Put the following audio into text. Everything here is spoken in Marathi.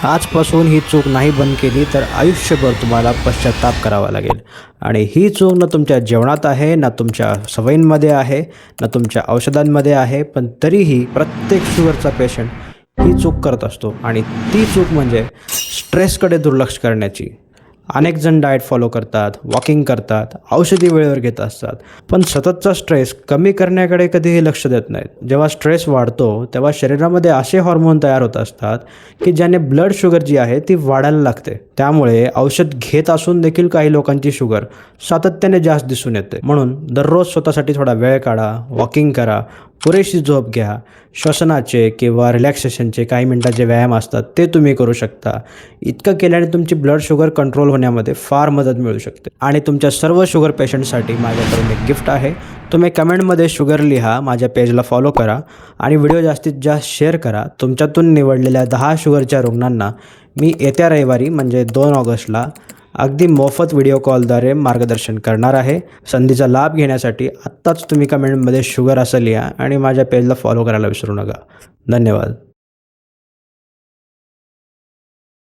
आजपासून ही चूक नाही बंद केली तर आयुष्यभर तुम्हाला पश्चात्ताप करावा लागेल। आणि ही चूक ना तुमच्या जेवणात आहे, ना तुमच्या सवयींमध्ये आहे, ना तुमच्या औषधांमध्ये आहे, पण तरीही प्रत्येक शुगरचा पेशंट ही चूक करत असतो। आणि ती चूक म्हणजे स्ट्रेसकडे दुर्लक्ष करण्याची। अनेक जण डाएट फॉलो करतात, वॉकिंग करतात, औषधी वेळेवर घेत असतात, पण सततचा स्ट्रेस कमी करण्याकडे कधीही लक्ष देत नाहीत। जेव्हा स्ट्रेस वाढतो तेव्हा शरीरामध्ये असे हार्मोन तयार होत असतात की ज्याने ब्लड शुगर जी आहे ती वाढायला लागते। त्यामुळे औषध घेत असून देखील काही लोकांची शुगर सातत्याने जास्त दिसून येते। म्हणून दररोज स्वतःसाठी थोडा वेळ काढा, वॉकिंग करा, पुरेशी झोप घ्या, श्वसनाचे किंवा रिलॅक्सेशनचे काही मिनिटाचे व्यायाम असतात ते तुम्ही करू शकता। इतकं केल्याने तुमची ब्लड शुगर कंट्रोल होण्यामध्ये फार मदत मिळू शकते। आणि तुमच्या सर्व शुगर पेशंटसाठी माझ्याकडून एक गिफ्ट आहे। तुम्ही कमेंटमध्ये शुगर लिहा, माझ्या पेजला फॉलो करा आणि व्हिडिओ जास्तीत जास्त शेअर करा। तुमच्यातून निवडलेल्या 10 शुगरच्या रुग्णांना मी येत्या रविवारी म्हणजे 2 ऑगस्टला अगदी मोफत व्हिडिओ कॉलद्वारे मार्गदर्शन करणार आहे। संधीचा लाभ घेण्यासाठी आत्ताच तुम्ही कमेंटमध्ये शुगर असं लिहा आणि माझ्या पेजला फॉलो करायला विसरू नका। धन्यवाद।